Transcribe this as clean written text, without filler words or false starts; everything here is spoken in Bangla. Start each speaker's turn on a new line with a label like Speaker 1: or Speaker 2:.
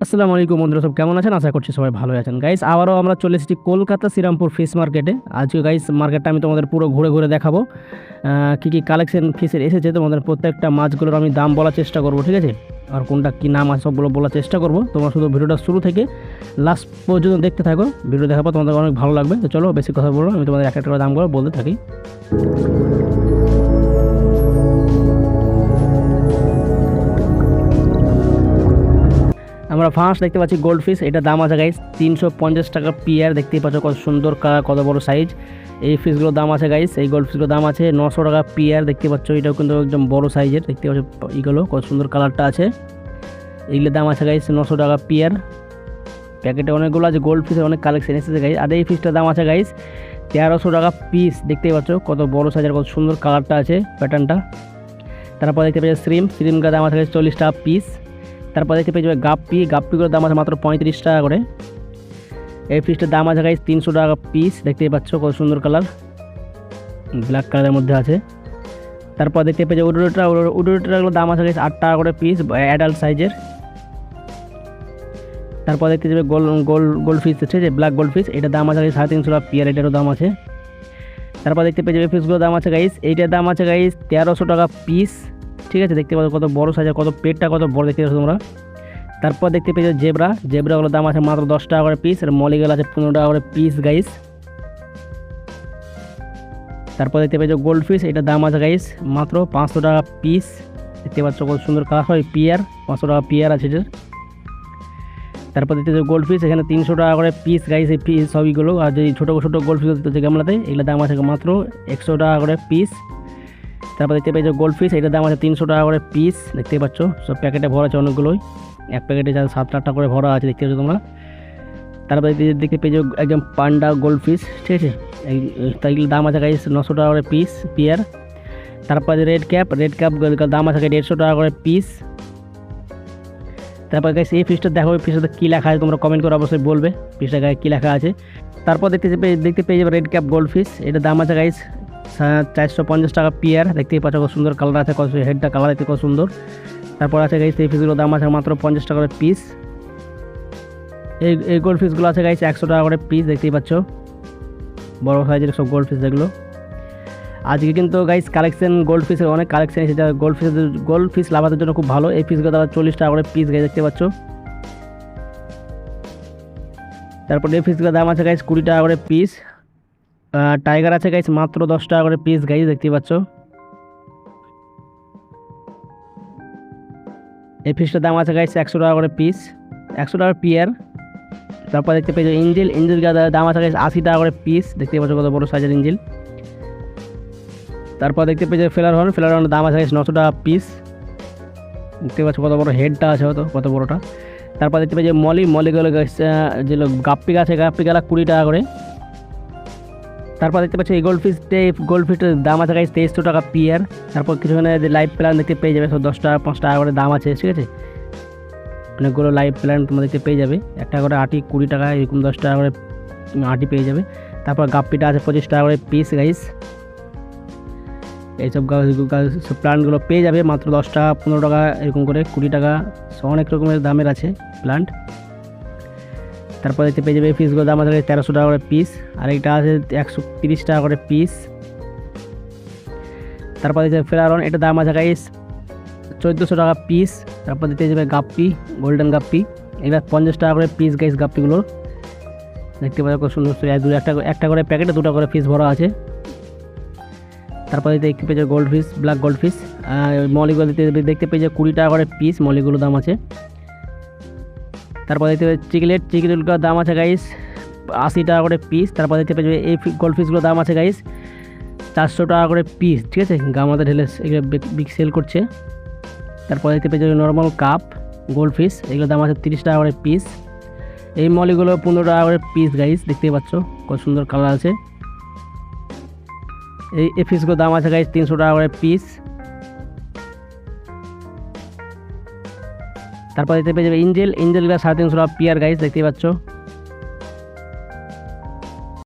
Speaker 1: আসসালামু আলাইকুম বন্ধুরা, সব কেমন আছেন? আশা করছি সবাই ভালো আছেন। গাইস, আবারও আমরা চলে এসেছি কলকাতা শ্রীরামপুর ফিশ মার্কেটে। আজকে গাইস মার্কেটটা আমি তোমাদের পুরো ঘুরে ঘুরে দেখাবো কী কী কালেকশন ফিশের এসেছে। তোমাদের প্রত্যেকটা মাছগুলোর আমি দাম বলার চেষ্টা করব, ঠিক আছে? আর কোনটা কী নাম আছে সবগুলো বলার চেষ্টা করব। তোমরা শুধু ভিডিওটা শুরু থেকে লাস্ট পর্যন্ত দেখতে থাকো। ভিডিও দেখার পর তোমাদের অনেক ভালো লাগবে। তো চলো বেশি কথা বলবো, আমি তোমাদের এক একটা করে দামগুলো বলতে থাকি। আমরা ফার্স্ট দেখতে পাচ্ছি গোল্ড ফিশ। এটা দাম আছে গাইস 350 টাকা পিয়ার। দেখতেই পাচ্ছ কত সুন্দর কালার, কত বড় সাইজ। এই ফিশগুলোর দাম আছে গাইস, এই গোল্ড ফিশগুলোর দাম আছে 900 টাকা পিয়ার। দেখতে পাচ্ছ এটাও কিন্তু একদম বড় সাইজের। দেখতে পাচ্ছ এইগুলো কত সুন্দর কালারটা আছে। এইগুলোর দাম আছে গাইস 900 টাকা পিয়ার। প্যাকেটে অনেকগুলো আছে গোল্ড ফিশের, অনেক কালেকশন এসেছে গাইস। আর এই ফিশটার দাম আছে গাইস 1300 টাকা পিস। দেখতেই পাচ্ছ কত বড় সাইজের, কত সুন্দর কালারটা আছে, প্যাটার্নটা। তারপর দেখতে পাচ্ছি শ্রিমগুলোর দাম আছে 40 টাকা পিস। তারপর দেখতে পেয়ে যাবে গাপ্পিগুলোর দাম আছে মাত্র 35 টাকা করে। এই ফিশটার দাম আছে গাইস 300 টাকা পিস। দেখতেই পাচ্ছ কত সুন্দর কালার, ব্ল্যাক কালারের মধ্যে আছে। তারপর দেখতে পেয়ে যাবে উডোরেটারগুলোর দাম আছে গাইস 8 টাকা করে পিস, অ্যাডাল্ট সাইজের। তারপর দেখতে যাবে গোল্ড ফিশ আছে, যে ব্ল্যাক গোল্ড ফিশ, এটার দাম আছে গাইস 350 টাকা পিয়ার, এটারও দাম আছে। তারপর দেখতে পেয়ে যাবে ফিশগুলোর দাম আছে গাইস, এইটার দাম আছে গাইস 1300 টাকা পিস। ঠিক আছে, দেখতে পাচ্ছ কত বড় সাইজের, কত পেটটা কত বড় দেখতে পাচ্ছ তোমরা। তারপর দেখতে পেয়েছো জেব্রাগুলোর দাম আছে মাত্র 10 টাকা করে পিস। আর মলিগুলো আছে 15 টাকা করে পিস গাইস। তারপর দেখতে পেয়েছো গোল্ড ফিশ, এটার দাম আছে গাইস মাত্র 500 টাকা পিস। দেখতে পাচ্ছ কত সুন্দর কালার হয়, পিয়ার 500 টাকা পিয়ার আছে এটার। তারপর দেখতে পাচ্ছ গোল্ড ফিশ, এখানে 300 টাকা করে পিস গাইস। এই পিস সবইগুলো, আর যে ছোটো ছোটো গোল্ড ফিশ হচ্ছে গামলাতে, এগুলোর দাম আছে মাত্র 100 টাকা করে পিস। তারপর দেখতে পেয়েছো গোল্ড ফিশ, এটার দাম আছে 300 টাকা করে পিস। দেখতে পাচ্ছ সব প্যাকেটে ভরা আছে অনেকগুলোই, এক প্যাকেটে 7-8টা করে ভরা আছে, দেখতে পাচ্ছ তোমরা। তারপরে দেখতে পেয়েছো একদম পান্ডা গোল্ড ফিশ, ঠিক আছে, তাইগুলোর দাম আছে গাইস 900 টাকা করে পিস পিয়ার। তারপরে রেড ক্যাপ দাম আছে 150 টাকা করে পিস। তারপর গাইস এই ফিশটা দেখো, এই ফিশটাতে কী লেখা আছে তোমরা কমেন্ট করে অবশ্যই বলবে ফিশটা গায়ে কী লেখা আছে। তারপর দেখতে পেয়ে যাবে রেড ক্যাপ গোল্ড ফিশ, এটার দাম আছে গাইস 450 টাকা পিয়ার। দেখতেই পাচ্ছ কত সুন্দর কালার আছে, কত হেডটা কালার দেখতে কত সুন্দর। তারপর আছে গাইস এই ফিশগুলোর দাম আছে মাত্র 50 টাকা করে পিস। এই গোল্ড ফিশগুলো আছে গাইস 100 টাকা করে পিস। দেখতেই পাচ্ছ বড় সাইজের সব গোল্ড ফিশ যেগুলো। আজকে কিন্তু গাইস কালেকশন গোল্ড ফিশের অনেক কালেকশন এসেছে। গোল্ড ফিশ লাভাদের জন্য খুব ভালো। এই ফিশগুলো দাম 40 টাকা করে পিস গাইস, দেখতে পাচ্ছ। তারপর এই ফিশগুলোর দাম আছে গাইস 20 টাকা করে পিস। টাইগার আছে গাইস মাত্র 10 টাকা করে পিস গাইস, দেখতেই পাচ্ছ। এই ফিশটার দাম আছে গাইস 100 টাকা করে পিস, 100 টাকা পিয়ার। তারপর দেখতে পেয়েছো ইঞ্জিল দাম আছে গাইস 80 টাকা করে পিস। দেখতে পাচ্ছ কত বড় সাইজের ইঞ্জিল। তারপর দেখতে পেয়েছো ফ্লেয়ার হর্নের দাম আছে গাইস 900 টাকা পিস। দেখতে পাচ্ছ কত বড় হেডটা আছে, কত বড়টা। তারপর দেখতে পেয়েছো মলিগুলো গাইস, যেগুলো গাপ্পি গাছে, গাপ্পি গালা 20 টাকা করে। তারপর দেখতে পাচ্ছ এই গোল্ড ফিশটার দাম আছে গাইস 2300 টাকা পিয়ার। তারপর কিছুখানে যে লাইভ প্ল্যান দেখতে পেয়ে যাবে, সব 10 টাকা 5 টাকা করে দাম আছে, ঠিক আছে। অনেকগুলো লাইভ প্ল্যান তোমরা দেখতে পেয়ে যাবে, একটা করে আটি 20 টাকা, এরকম 10 টাকা করে আটি পেয়ে যাবে। তারপর গাপ্পিটা আছে 25 টাকা করে পিস গাইস। এইসব সব প্ল্যান্টগুলো পেয়ে যাবে মাত্র 10 টাকা 15 টাকা এরকম করে, 20 টাকা, অনেক রকমের দামের আছে প্ল্যান্ট। তারপর দেখতে পেয়ে যাবে এই ফিশগুলোর দাম আছে 1300 টাকা করে পিস। আর এইটা আছে 130 টাকা করে পিস। তারপর দেখতে ফ্লেয়ার এটার দাম আছে গাইস 1400 টাকা পিস। তারপর দেখতে যাবে গাপ্পি, গোল্ডেন গাপ্পি, এগুলো 50 টাকা করে পিস গাইস। গাপ্পিগুলোর দেখতে পাচ্ছ খুব সুন্দর, একটা করে প্যাকেটে 2টা করে পিস ভরা আছে। তারপর দেখতে পেয়েছে goldfish, black goldfish. মলিগুলো দেখতে পেয়েছে 20 টাকা করে পিস, মলিগুলোর দাম আছে। তারপর দেখতে পেয়েছে চিকলেটগুলোর দাম আছে গাইস 80 টাকা করে পিস। তারপর দেখতে পেয়েছে এই গোল্ড ফিশগুলোর দাম আছে গাইস 400 টাকা করে পিস, ঠিক আছে। গামাতে ঢেলে এগুলো বিগ সেল করছে। তারপর দেখতে পেয়েছে নর্মাল কাপ গোল্ড ফিশ, এগুলোর দাম আছে 30 টাকা করে পিস। এই মলিগুলো 15 টাকা করে পিস গাইস, দেখতেই পাচ্ছ কত সুন্দর কালার আছে। এই ফিশগুলোর দাম আছে গাইস 300 টাকা করে পিস। তারপর দেখতে পেয়ে যাবে ইঞ্জেলগুলো 350 টাকা পিয়ার গাইস, দেখতেই পাচ্ছ